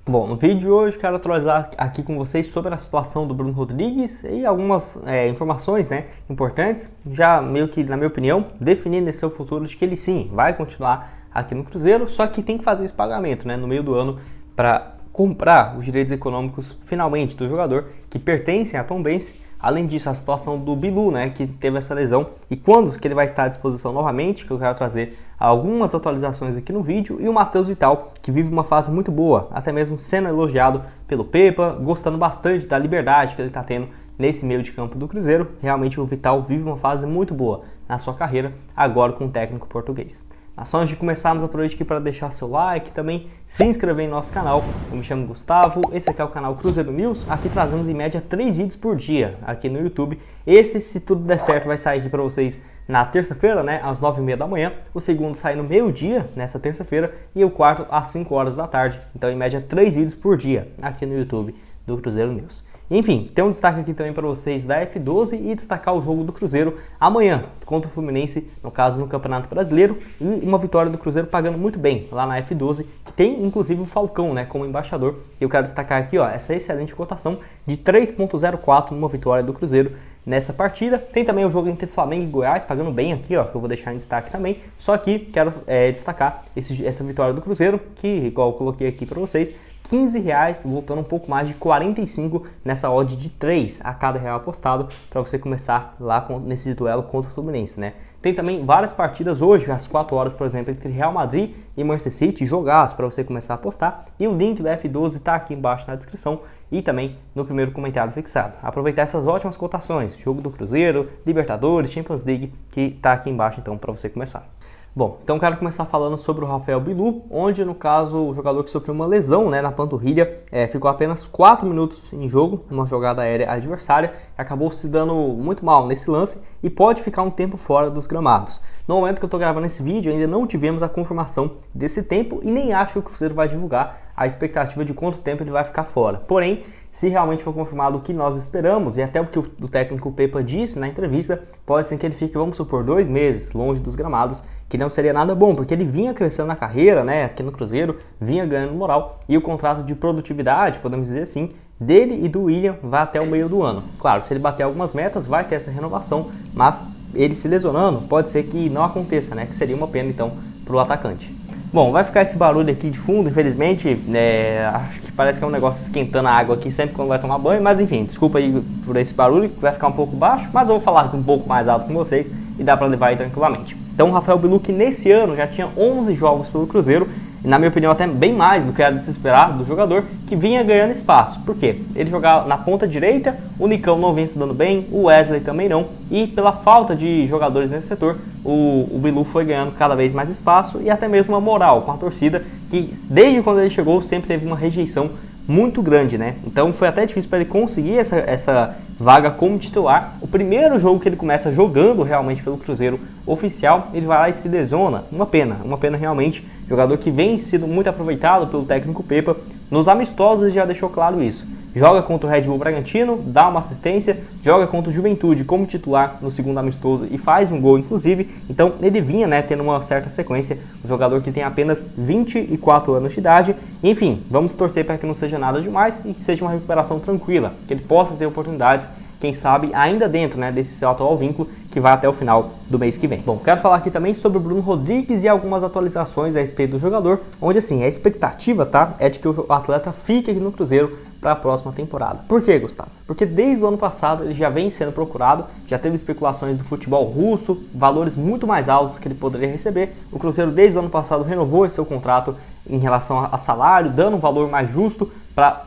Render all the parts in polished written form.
Bom, no vídeo de hoje quero atualizar aqui com vocês sobre a situação do Bruno Rodrigues e algumas informações importantes, já meio que, na minha opinião, definindo esse seu futuro de que ele sim vai continuar aqui no Cruzeiro, só que tem que fazer esse pagamento no meio do ano para comprar os direitos econômicos finalmente do jogador que pertencem à Tombense. Além disso, a situação do Bilu, que teve essa lesão, e quando que ele vai estar à disposição novamente, que eu quero trazer algumas atualizações aqui no vídeo, e o Matheus Vital, que vive uma fase muito boa, até mesmo sendo elogiado pelo Pepa, gostando bastante da liberdade que ele está tendo nesse meio de campo do Cruzeiro. Realmente o Vital vive uma fase muito boa na sua carreira, agora com o técnico português. Mas só antes de começarmos, aproveite aqui para deixar seu like, também se inscrever em nosso canal. Eu me chamo Gustavo, esse aqui é o canal Cruzeiro News. Aqui trazemos em média 3 vídeos por dia aqui no YouTube. Esse, se tudo der certo, vai sair aqui para vocês na terça-feira, às 9h30 da manhã. O segundo sai no meio-dia, nessa terça-feira, e o quarto às 5 horas da tarde. Então, em média, 3 vídeos por dia aqui no YouTube do Cruzeiro News. Enfim, tem um destaque aqui também para vocês da F12 e destacar o jogo do Cruzeiro amanhã contra o Fluminense, no caso no Campeonato Brasileiro, e uma vitória do Cruzeiro pagando muito bem lá na F12, que tem inclusive o Falcão como embaixador. Eu quero destacar aqui essa excelente cotação de 3,04 numa vitória do Cruzeiro nessa partida. Tem também o jogo entre Flamengo e Goiás, pagando bem aqui, que eu vou deixar em destaque também. Só que quero destacar essa vitória do Cruzeiro, que igual eu coloquei aqui para vocês, R$15, voltando um pouco mais de 45 nessa odd de 3 a cada real apostado, para você começar lá nesse duelo contra o Fluminense, Tem também várias partidas hoje, às 4 horas, por exemplo, entre Real Madrid e Manchester City, jogaço para você começar a apostar. E o link da F12 está aqui embaixo na descrição e também no primeiro comentário fixado. Aproveitar essas ótimas cotações, jogo do Cruzeiro, Libertadores, Champions League, que está aqui embaixo então para você começar. Bom, então quero começar falando sobre o Rafael Bilu, onde no caso o jogador que sofreu uma lesão na panturrilha, ficou apenas 4 minutos em jogo, numa jogada aérea adversária, acabou se dando muito mal nesse lance e pode ficar um tempo fora dos gramados. No momento que eu estou gravando esse vídeo, ainda não tivemos a confirmação desse tempo e nem acho que o Cruzeiro vai divulgar a expectativa de quanto tempo ele vai ficar fora. Porém, se realmente for confirmado o que nós esperamos, e até o que o técnico Pepa disse na entrevista, pode ser que ele fique, vamos supor, 2 meses longe dos gramados, que não seria nada bom, porque ele vinha crescendo na carreira, aqui no Cruzeiro, vinha ganhando moral, e o contrato de produtividade, podemos dizer assim, dele e do William vai até o meio do ano. Claro, se ele bater algumas metas, vai ter essa renovação, mas ele se lesionando, pode ser que não aconteça, que seria uma pena então para o atacante. Bom, vai ficar esse barulho aqui de fundo, infelizmente, acho que parece que é um negócio esquentando a água aqui sempre quando vai tomar banho, mas enfim, desculpa aí por esse barulho, que vai ficar um pouco baixo, mas eu vou falar um pouco mais alto com vocês e dá para levar aí tranquilamente. Então o Rafael Bilu, que nesse ano já tinha 11 jogos pelo Cruzeiro, e na minha opinião até bem mais do que era de se esperar do jogador, que vinha ganhando espaço. Por quê? Ele jogava na ponta direita, o Nicão não vinha se dando bem, o Wesley também não, e pela falta de jogadores nesse setor, o Bilu foi ganhando cada vez mais espaço e até mesmo uma moral com a torcida, que desde quando ele chegou sempre teve uma rejeição muito grande, Então foi até difícil para ele conseguir essa vaga como titular. O primeiro jogo que ele começa jogando realmente pelo Cruzeiro oficial, ele vai lá e se lesiona. Uma pena realmente. Jogador que vem sendo muito aproveitado pelo técnico Pepa. Nos amistosos já deixou claro isso. Joga contra o Red Bull Bragantino, dá uma assistência, joga contra o Juventude como titular no segundo amistoso e faz um gol inclusive. Então ele vinha tendo uma certa sequência, um jogador que tem apenas 24 anos de idade. Enfim, vamos torcer para que não seja nada demais e que seja uma recuperação tranquila, que ele possa ter oportunidades, quem sabe ainda dentro desse seu atual vínculo que vai até o final do mês que vem. Bom, quero falar aqui também sobre o Bruno Rodrigues e algumas atualizações a respeito do jogador, onde assim, a expectativa é de que o atleta fique aqui no Cruzeiro para a próxima temporada. Por quê, Gustavo? Porque desde o ano passado ele já vem sendo procurado, já teve especulações do futebol russo, valores muito mais altos que ele poderia receber. O Cruzeiro desde o ano passado renovou esse seu contrato em relação a salário, dando um valor mais justo para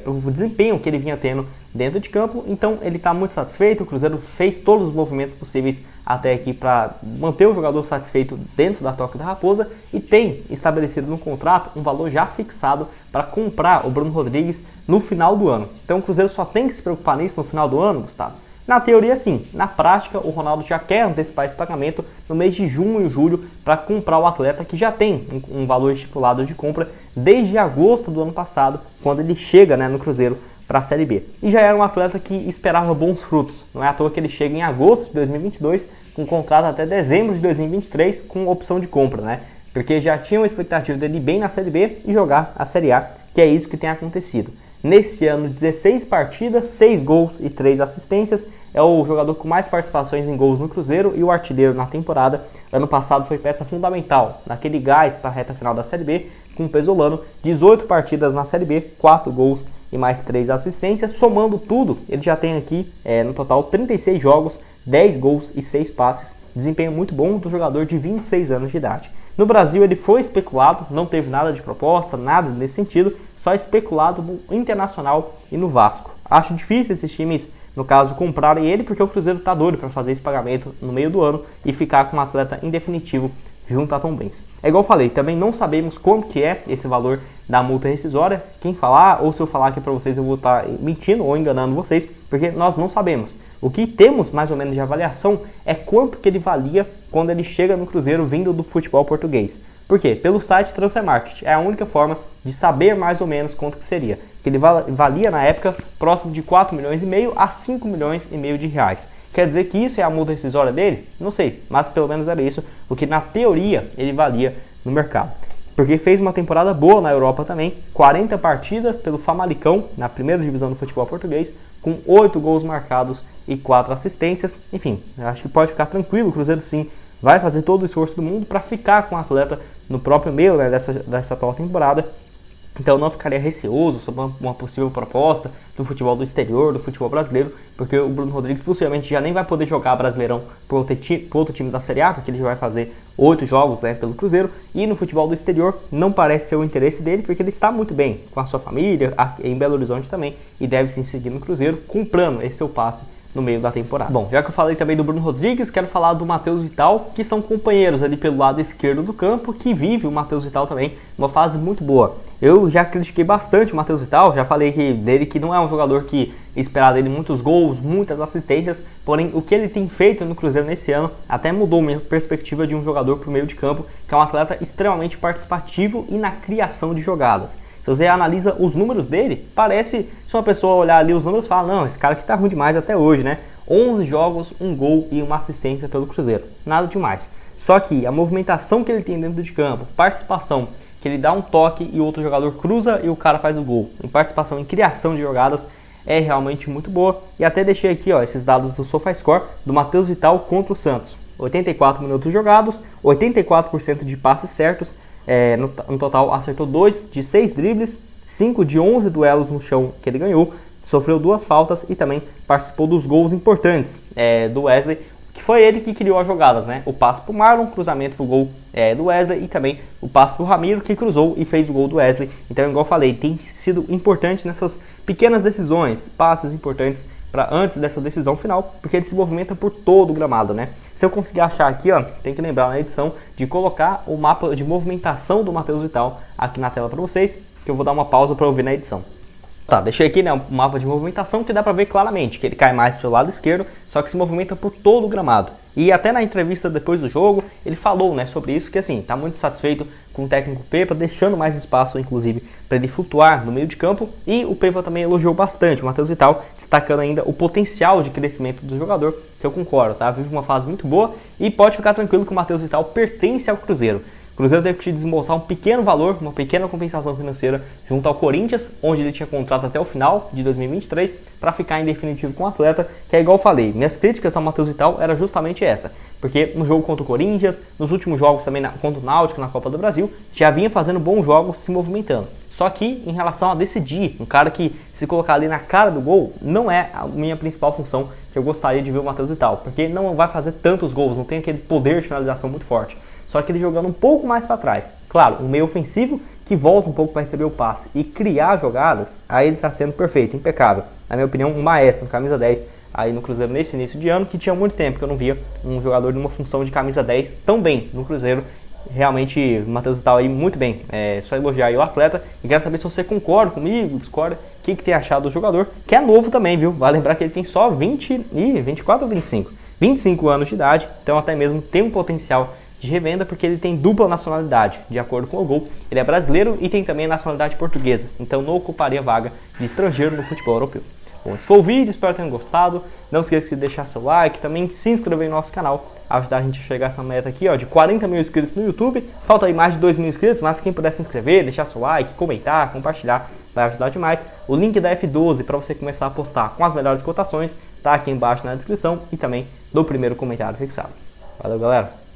o desempenho que ele vinha tendo dentro de campo. Então ele está muito satisfeito, o Cruzeiro fez todos os movimentos possíveis até aqui para manter o jogador satisfeito dentro da Toca da Raposa e tem estabelecido no contrato um valor já fixado para comprar o Bruno Rodrigues no final do ano. Então o Cruzeiro só tem que se preocupar nisso no final do ano, Gustavo? Na teoria sim, na prática o Ronaldo já quer antecipar esse pagamento no mês de junho e julho para comprar o atleta, que já tem um valor estipulado de compra desde agosto do ano passado, quando ele chega no Cruzeiro para a Série B. E já era um atleta que esperava bons frutos, não é à toa que ele chega em agosto de 2022 com contrato até dezembro de 2023 com opção de compra, porque já tinha uma expectativa dele ir bem na Série B e jogar a Série A, que é isso que tem acontecido. Nesse ano, 16 partidas, 6 gols e 3 assistências. É o jogador com mais participações em gols no Cruzeiro e o artilheiro na temporada. Ano passado foi peça fundamental naquele gás para a reta final da Série B, com o Pesolano. 18 partidas na Série B, 4 gols e mais 3 assistências. Somando tudo, ele já tem aqui no total 36 jogos, 10 gols e 6 passes. Desempenho muito bom do jogador de 26 anos de idade. No Brasil ele foi especulado, não teve nada de proposta, nada nesse sentido, só especulado no Internacional e no Vasco. Acho difícil esses times, no caso, comprarem ele, porque o Cruzeiro está doido para fazer esse pagamento no meio do ano e ficar com um atleta em definitivo junto a Tombense. É igual eu falei, também não sabemos quanto que é esse valor da multa rescisória. Quem falar, ou se eu falar aqui para vocês, eu vou estar mentindo ou enganando vocês, porque nós não sabemos. O que temos mais ou menos de avaliação é quanto que ele valia quando ele chega no Cruzeiro vindo do futebol português. Por quê? Pelo site Transfermarkt. É a única forma de saber mais ou menos quanto que seria. Que ele valia na época próximo de 4 milhões e meio a 5 milhões e meio de reais. Quer dizer que isso é a multa rescisória dele? Não sei, mas pelo menos era isso, o que na teoria ele valia no mercado. Porque fez uma temporada boa na Europa também, 40 partidas pelo Famalicão, na primeira divisão do futebol português, com 8 gols marcados e 4 assistências. Enfim, acho que pode ficar tranquilo, o Cruzeiro sim vai fazer todo o esforço do mundo para ficar com o atleta no próprio meio, né, dessa atual temporada. Então eu não ficaria receoso sobre uma possível proposta do futebol do exterior, do futebol brasileiro, porque o Bruno Rodrigues possivelmente já nem vai poder jogar Brasileirão por outro time da Série A, porque ele já vai fazer 8 jogos, né, pelo Cruzeiro, e no futebol do exterior não parece ser o interesse dele, porque ele está muito bem com a sua família, em Belo Horizonte também, e deve sim seguir no Cruzeiro, comprando esse seu passe no meio da temporada. Bom, já que eu falei também do Bruno Rodrigues, quero falar do Matheus Vital, que são companheiros ali pelo lado esquerdo do campo, que vive o Matheus Vital também uma fase muito boa. Eu já critiquei bastante o Matheus Vital, já falei dele que não é um jogador que esperava dele muitos gols, muitas assistências, porém o que ele tem feito no Cruzeiro nesse ano até mudou minha perspectiva de um jogador para o meio de campo, que é um atleta extremamente participativo e na criação de jogadas. Se você analisa os números dele, parece, se uma pessoa olhar ali os números e falar, não, esse cara aqui tá ruim demais até hoje, né? 11 jogos, 1 gol e uma assistência pelo Cruzeiro. Nada demais. Só que a movimentação que ele tem dentro de campo, participação, que ele dá um toque e o outro jogador cruza e o cara faz o gol. Em participação em criação de jogadas é realmente muito boa. E até deixei aqui esses dados do SofaScore do Matheus Vital contra o Santos. 84 minutos jogados, 84% de passes certos. No total acertou 2 de 6 dribles, 5 de 11 duelos no chão que ele ganhou, sofreu 2 faltas e também participou dos gols importantes do Wesley, que foi ele que criou as jogadas, né? O passe para o Marlon, cruzamento para o gol do Wesley e também o passe para o Ramiro, que cruzou e fez o gol do Wesley. Então, igual eu falei, tem sido importante nessas pequenas decisões, passes importantes para antes dessa decisão final, porque ele se movimenta por todo o gramado, né? Se eu conseguir achar aqui, tem que lembrar na edição de colocar o mapa de movimentação do Matheus Vital aqui na tela para vocês, que eu vou dar uma pausa para ouvir na edição. Tá, deixei aqui, né, um mapa de movimentação que dá para ver claramente que ele cai mais pelo lado esquerdo, só que se movimenta por todo o gramado. E até na entrevista depois do jogo, ele falou, né, sobre isso, que assim, tá muito satisfeito com o técnico Pepa, deixando mais espaço, inclusive, para ele flutuar no meio de campo. E o Pepa também elogiou bastante o Matheus Vital, destacando ainda o potencial de crescimento do jogador, que eu concordo, tá? Vive uma fase muito boa e pode ficar tranquilo que o Matheus Vital pertence ao Cruzeiro. O Cruzeiro teve que desembolsar um pequeno valor, uma pequena compensação financeira junto ao Corinthians, onde ele tinha contrato até o final de 2023, para ficar em definitivo com o atleta, que é igual eu falei, minhas críticas ao Matheus Vital era justamente essa, porque no jogo contra o Corinthians, nos últimos jogos também contra o Náutico na Copa do Brasil, já vinha fazendo bons jogos se movimentando. Só que em relação a decidir, um cara que se colocar ali na cara do gol, não é a minha principal função que eu gostaria de ver o Matheus Vital, porque não vai fazer tantos gols, não tem aquele poder de finalização muito forte. Só que ele jogando um pouco mais para trás. Claro, um meio ofensivo que volta um pouco para receber o passe e criar jogadas, aí ele está sendo perfeito, impecável. Na minha opinião, um maestro, camisa 10, aí no Cruzeiro nesse início de ano, que tinha muito tempo que eu não via um jogador de uma função de camisa 10 tão bem no Cruzeiro. Realmente, o Matheus Vital aí muito bem, só elogiar aí o atleta. E quero saber se você concorda comigo, discorda, o que tem achado do jogador, que é novo também, viu? Vale lembrar que ele tem só 24 ou 25 anos de idade, então até mesmo tem um potencial de revenda, porque ele tem dupla nacionalidade, de acordo com o Gol. Ele é brasileiro e tem também a nacionalidade portuguesa, então não ocuparia vaga de estrangeiro no futebol europeu. Bom, esse foi o vídeo, espero que tenham gostado. Não esqueça de deixar seu like, também se inscrever no nosso canal, ajudar a gente a chegar a essa meta aqui, ó, de 40 mil inscritos no YouTube. Falta aí mais de 2 mil inscritos, mas quem puder se inscrever, deixar seu like, comentar, compartilhar, vai ajudar demais. O link da F12 para você começar a postar com as melhores cotações tá aqui embaixo na descrição e também no primeiro comentário fixado. Valeu, galera!